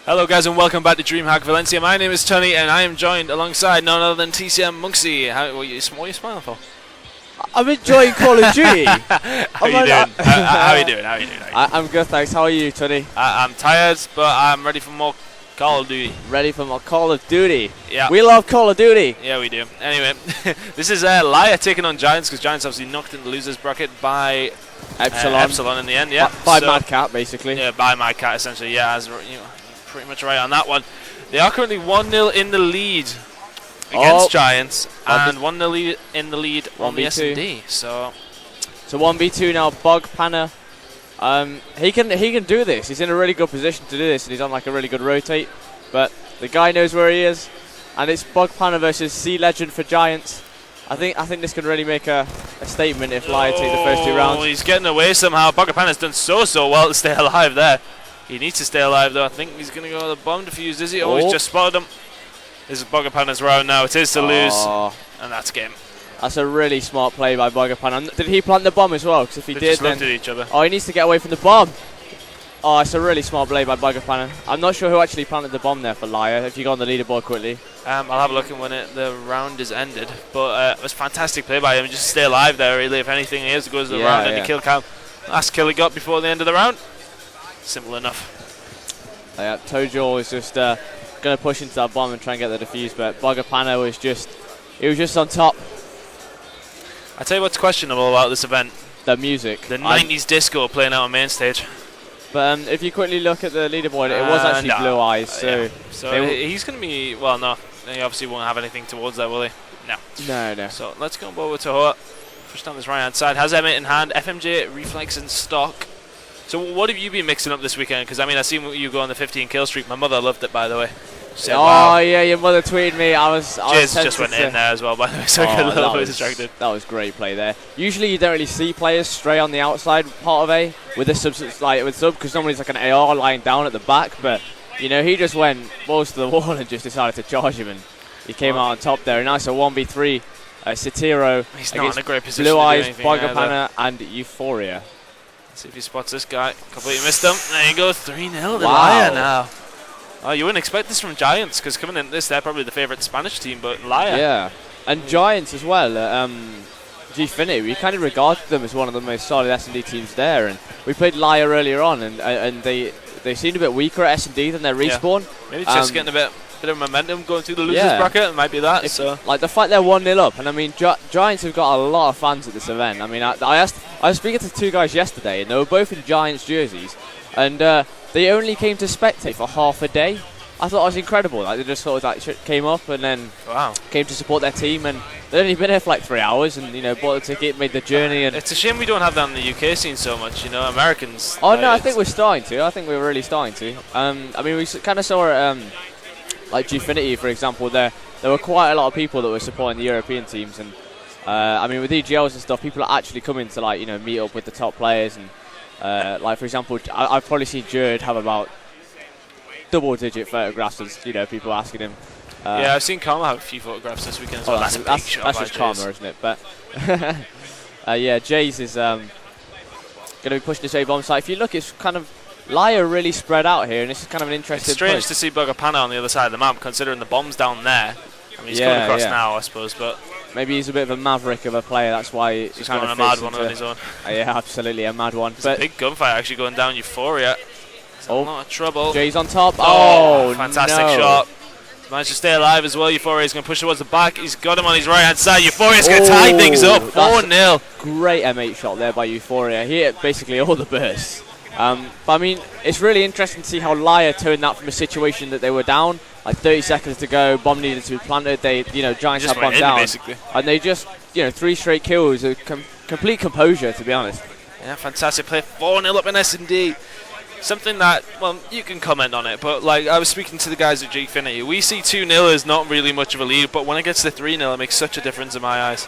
Hello guys and welcome back to Dreamhack Valencia. My name is Tony and I am joined alongside none other than TCM Monksy. What are you smiling for? I'm enjoying Call of Duty. How you doing? How are you doing? I'm good, thanks. How are you, Tony? I'm tired, but I'm ready for more Call of Duty. Ready for more Call of Duty. Yeah. We love Call of Duty. Yeah, we do. Anyway, this is LyaR taking on Giants because Giants obviously knocked in the losers bracket by Epsilon in the end. Yeah. By Mad Cat, basically. Yeah, by Mad Cat essentially. Yeah, as you know, pretty much right on that one. They are currently 1-0 in the lead against Giants and 1-0 in the lead on the SnD. So 1v2 now. Bug Panna. He can do this. He's in a really good position to do this, and he's on like a really good rotate. But the guy knows where he is, and it's Bug Panna versus Sea Legend for Giants. I think this can really make a statement if LyaR take the first 2 rounds. He's getting away somehow. Bug Panna's done so well to stay alive there. He needs to stay alive though. I think he's going to go with the bomb defuse. Is he? Oh, he's just spotted him. This is Bug Panna's round now. It is to lose, and that's game. That's a really smart play by Bug Panna. Did he plant the bomb as well? Because if he did, just then looked at each other. Oh, he needs to get away from the bomb. Oh, it's a really smart play by Bug Panna. I'm not sure who actually planted the bomb there for LyaR. If you go on the leaderboard quickly, I'll have a look when the round is ended. But it was fantastic play by him. Just stay alive there. Really, if anything, he has to go to the round and the kill count. Last kill he got before the end of the round. Simple enough. Tojo is just going to push into that bomb and try and get the defuse, but Bug Panna was just on top. I tell you what's questionable about this event: the music, the 90s disco playing out on main stage. But if you quickly look at the leaderboard, it was actually Blue Eyes. So he's going to be no. He obviously won't have anything towards that, will he? No. So let's go over to Hoa. Push down this right hand side. Has Emmett in hand. FMJ reflex in stock. So what have you been mixing up this weekend? Because I mean, I seen you go on the 15 kill streak. My mother loved it, by the way. Said, wow. Yeah, your mother tweeted me. I was just went in there as well, by the way, so I got a little bit distracted. That was great play there. Usually you don't really see players stray on the outside part of A with a sub, because normally it's like an AR lying down at the back. But you know, he just went balls to the wall and just decided to charge him, and he came out on top there. Nice, a 1v3. Satiro. He's not in a great position. Blue Eyes, Bug Panna, and Euphoria. See if he spots this guy. Completely missed him. There you go, 3-0 to LyaR now. Oh, you wouldn't expect this from Giants, because coming in this, they're probably the favourite Spanish team, but LyaR. Yeah, and Giants as well. Gfinity, we kind of regarded them as one of the most solid SnD teams there, and we played LyaR earlier on, and they seemed a bit weaker at SnD than their respawn. Yeah. Maybe just getting a bit of momentum going through the losers bracket. It might be that. Like the fact they're 1-0 up, and I mean Giants have got a lot of fans at this event. I mean, I was speaking to 2 guys yesterday, and they were both in Giants jerseys, and they only came to spectate for half a day. I thought it was incredible. Like they just sort of like came up and then came to support their team, and they'd only been here for like 3 hours, and you know, bought the ticket, made the journey. And it's a shame we don't have that in the UK scene so much. You know, Americans. Oh no, I think we're starting to. I think we're really starting to. I mean, we kind of saw it. Like Gfinity, for example, there were quite a lot of people that were supporting the European teams, and I mean with EGLs and stuff, people are actually coming to like meet up with the top players, and like for example, I've probably seen Jared have about double-digit photographs, as people asking him. Yeah, I've seen Karma have a few photographs this weekend as well. That's just Karma, isn't it? But yeah, Jays is going to be pushing this A bomb site. If you look, it's kind of LyaR really spread out here, and this is kind of an interesting. It's strange to see Bug Panna on the other side of the map, considering the bomb's down there. I mean, he's coming across now, I suppose, but maybe he's a bit of a maverick of a player. That's why he's kind of a mad one on his own. Yeah, absolutely a mad one. But a big gunfight actually going down. Euphoria. A lot of trouble. Jay's on top. Oh, fantastic shot. Managed to stay alive as well. Euphoria is going to push towards the back. He's got him on his right hand side. Euphoria's going to tie things up. 4-0. Great M8 shot there by Euphoria. He hit basically all the bursts. But I mean, it's really interesting to see how LyaR turned that from a situation that they were down, like 30 seconds to go, bomb needed to be planted. They, Giants had bomb down, basically, and they just, 3 straight kills, complete composure, to be honest. Yeah, fantastic play. 4-0 up in SnD. Something that, well, you can comment on it, but like I was speaking to the guys at Gfinity, we see 2-0 as not really much of a lead, but when it gets to 3-0, it makes such a difference in my eyes.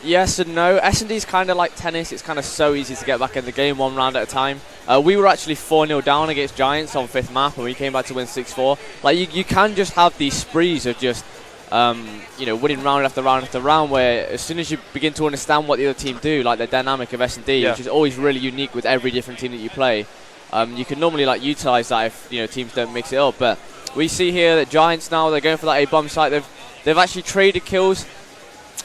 Yes and no. SnD's kind of like tennis. It's kind of so easy to get back in the game 1 round at a time. We were actually 4-0 down against Giants on 5th map, and we came back to win 6-4. Like you can just have these sprees of just winning round after round after round, where as soon as you begin to understand what the other team do, like the dynamic of SnD, which is always really unique with every different team that you play, You can normally like utilize that if teams don't mix it up, but we see here that Giants now they're going for that A bomb site. They've actually traded kills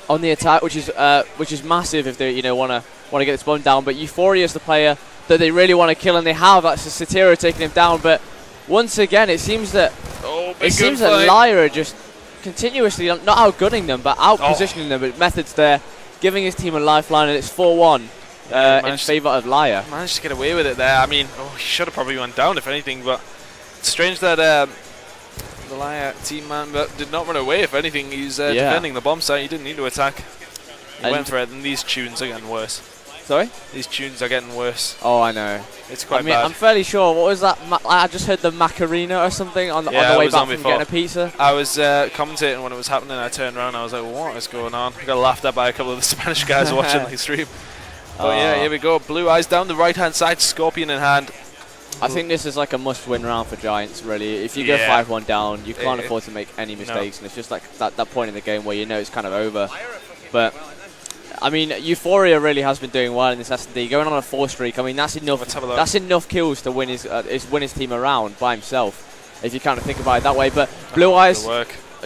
on the attack, which is massive if they want to get this bomb down. But Euphoria is the player that they really want to kill, and they have. That's Satiro taking him down. But once again, it seems that LyaR are just continuously not outgunning them, but out-positioning them. But Method's there, giving his team a lifeline, and it's 4-1 in favour of LyaR. Managed to get away with it there. I mean, he should have probably went down if anything, but it's strange that the LyaR team man did not run away. If anything, he's defending the bomb site. He didn't need to attack. He went for it, and these tunes are getting worse. Sorry? These tunes are getting worse. Oh, I know. It's quite bad. I'm fairly sure. What was that? I just heard the Macarena or something on the way back from getting a pizza. I was commentating when it was happening. I turned around and I was like, what is going on? I got laughed at by a couple of the Spanish guys watching the stream. But yeah, here we go. Blue Eyes down the right-hand side, Scorpion in hand. I think this is like a must-win round for Giants, really. If you go 5-1 down, you can't afford to make any mistakes, and it's just like that point in the game where it's kind of over. But I mean, Euphoria really has been doing well in this SnD, going on a 4 streak. I mean, that's enough. That's enough kills to win his team around by himself, if you kind of think about it that way. But Blue Eyes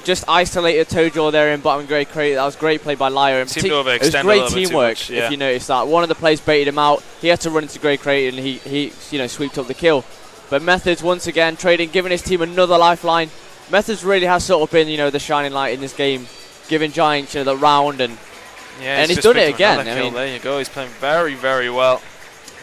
just isolated Tojo there in bottom grade crate. That was great play by LyaR. It was great teamwork. If you notice that, one of the players baited him out. He had to run into grade crate, and he sweeped up the kill. But Methods once again trading, giving his team another lifeline. Methods really has sort of been the shining light in this game, giving Giants the round and he's done it again. I mean, there you go. He's playing very, very well.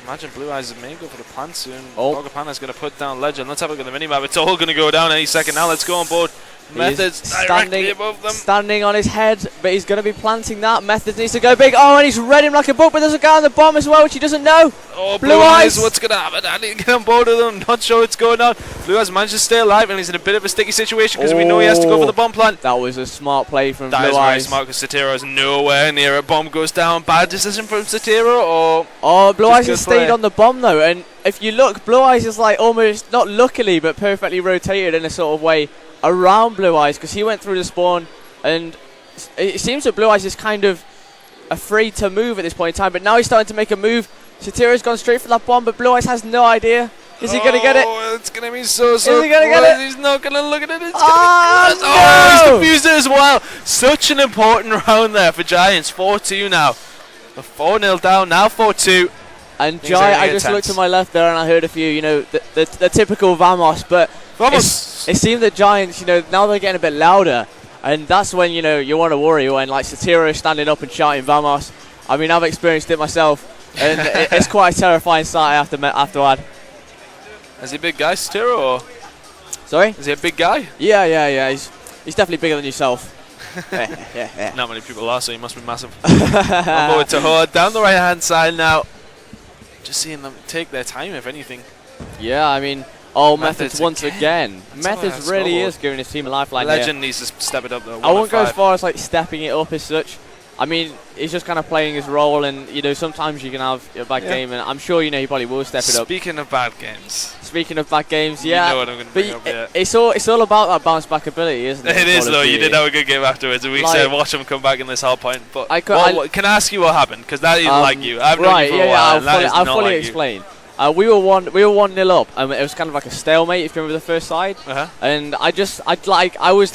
Imagine Blue Eyes may go for the plant soon. Bogopana's going to put down Legend. Let's have a look at the minimap. It's all going to go down any second now. Let's go on board. Methods directly above them. Standing on his head, but he's going to be planting that. Methods needs to go big. Oh, and he's read him like a book, but there's a guy on the bomb as well, which he doesn't know. Oh, Blue Eyes, what's going to happen? I need to get on board with them. Not sure what's going on. Blue Eyes managed to stay alive, and he's in a bit of a sticky situation because we know he has to go for the bomb plant. That was a smart play from Blue Eyes. That is very smart because Satiro's nowhere near it. Bomb goes down. Bad decision from Satiro, or... Oh, Blue Eyes has stayed on the bomb, though, and if you look, Blue Eyes is like almost, not luckily, but perfectly rotated in a sort of way around Blue Eyes, because he went through the spawn, and it seems that Blue Eyes is kind of afraid to move at this point in time, but now he's starting to make a move. Satiro's gone straight for that bomb, but Blue Eyes has no idea. Is he going to get it? It's going to be so Is he going to get it? He's not going to look at it. It's no! He's confused as well. Such an important round there for Giants. 4-2 now. 4-0 down, now 4-2. And I just looked to my left there and I heard a few, the typical Vamos, but it seemed that Giants, now they're getting a bit louder, and that's when, you want to worry, when like Satiro is standing up and shouting Vamos. I mean, I've experienced it myself, and it's quite a terrifying sight, I have to add. Is he a big guy, Satiro, or? Sorry? Is he a big guy? Yeah. He's definitely bigger than yourself. Not many people are, so he must be massive. On board to Horde, down the right-hand side now. Just seeing them take their time, if anything. Yeah, I mean, Methods once again. Methods really is giving his team a lifeline. Legend needs to step it up though. I won't go as far as like stepping it up as such. I mean, he's just kind of playing his role, and sometimes you can have a bad game, and I'm sure he probably will step it up. Speaking of bad games, yeah. You know what I'm going to bring up here. It's all about that bounce back ability, isn't it? It is though. You did have a good game afterwards, and we said watch him come back in this hard point. But can I ask you what happened? Because that isn't like you. I've known you for a while. I'll fully explain. We were 1-0 up, and it was kind of like a stalemate if you remember the first side. And I was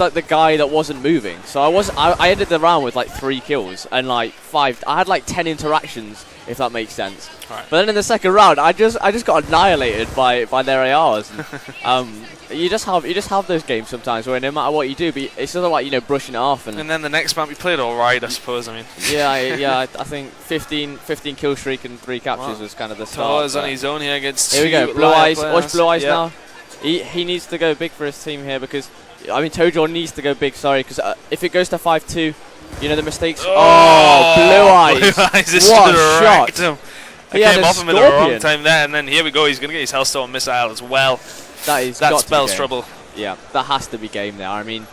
like the guy that wasn't moving, so I ended the round with like 3 kills and like 5. I had like 10 interactions, if that makes sense. Right. But then in the second round, I just got annihilated by their ARs. And, you just have those games sometimes where no matter what you do, but it's sort of like brushing it off. And then the next map we played all right, I suppose. I mean. I think 15 kill streak and 3 captures was kind of the start. Todos on his own here against. Here we go. Blue Eyes. Watch Blue Eyes now. He needs to go big for his team here because Tojo needs to go big. Sorry, because if it goes to 5-2, the mistakes. Blue Eyes! Blue Eyes just what a shot! Him. He came off him at the wrong time there, and then here we go. He's going to get his Hellstone missile as well. That spells trouble. Yeah, that has to be game there. I mean,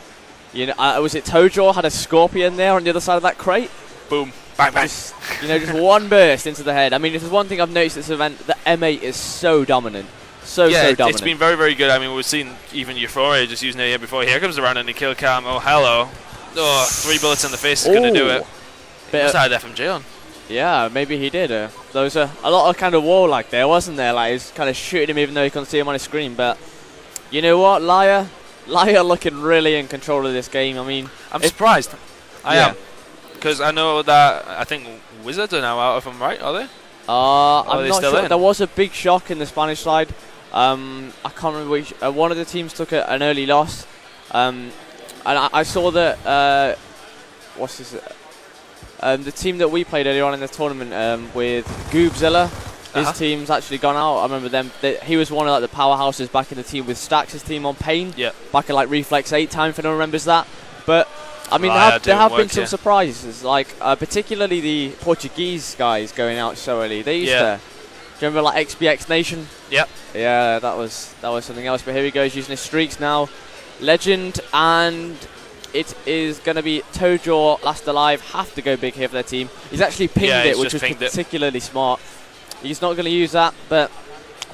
was it Tojo had a Scorpion there on the other side of that crate? Boom, bang, bang. Just one burst into the head. I mean, if there's one thing I've noticed this event, the M8 is so dominant. So dominant. It's been very, very good. I mean, we've seen even Euphoria just using it here before. Here comes around in the kill cam. Oh, hello. 3 bullets in the face is going to do it. Must have had FMJ on. Yeah, maybe he did. There was a lot of kind of wall like there, wasn't there? Like he's kind of shooting him even though you couldn't see him on his screen. But you know what, LyaR looking really in control of this game. I mean, I'm surprised. I am, because I know that I think Wizards are now out, if I'm right, are they? I'm not sure. There was a big shock in the Spanish side. I can't remember which. One of the teams took an early loss, and I saw that. What's this? The team that we played earlier on in the tournament with Goobzilla, his team's actually gone out. I remember them. He was one of like the powerhouses back in the team with Stax' team on Pain. Yeah. Back in like Reflex 8 time, if anyone remembers that. But I mean, there have been some surprises, like particularly the Portuguese guys going out so early. They used to. Do you remember like XBX Nation? Yep. Yeah, that was something else. But here he goes using his streaks now. Legend, and it is going to be Tojo last alive. Have to go big here for their team. He's actually pinged it, which was particularly smart. He's not going to use that, but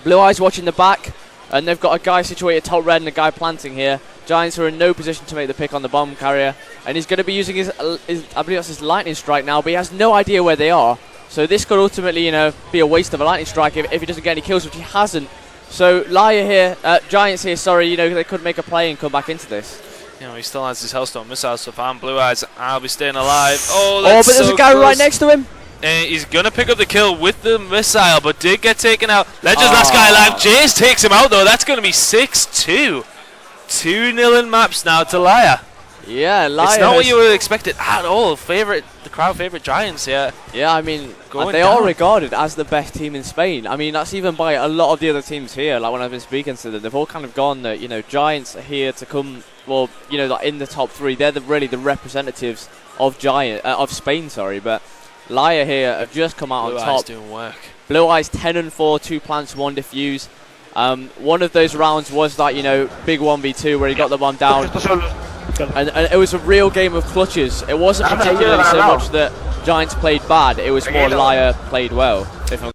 Blue Eyes watching the back, and they've got a guy situated top red and a guy planting here. Giants are in no position to make the pick on the bomb carrier, and he's going to be using his I believe that's his lightning strike now, but he has no idea where they are. So this could ultimately, be a waste of a lightning strike if he doesn't get any kills, which he hasn't. So LyaR here, Giants here, sorry, they could make a play and come back into this. He still has his Hellstone missiles, so if I'm Blue Eyes, I'll be staying alive. Oh, but there's a guy right next to him. And he's going to pick up the kill with the missile, but did get taken out. Legend's last guy alive. Jace takes him out, though. That's going to be 6-2. 2-0 in maps now to LyaR. Yeah, LyaR. It's not what you would have expected at all. The crowd favorite Giants here. Yeah, I mean, they are regarded as the best team in Spain. I mean, that's even by a lot of the other teams here. Like when I've been speaking to them, they've all kind of gone that, Giants are here to come, well, like in the top 3. They're really the representatives of Spain, sorry. But LyaR here have just come out on top. Blue Eyes doing work. Blue Eyes 10-4, 2 plants, 1 diffuse. One of those rounds was that, big 1v2 where he got the bomb down. And it was a real game of clutches. It wasn't particularly so much that Giants played bad, it was more LyaR played well.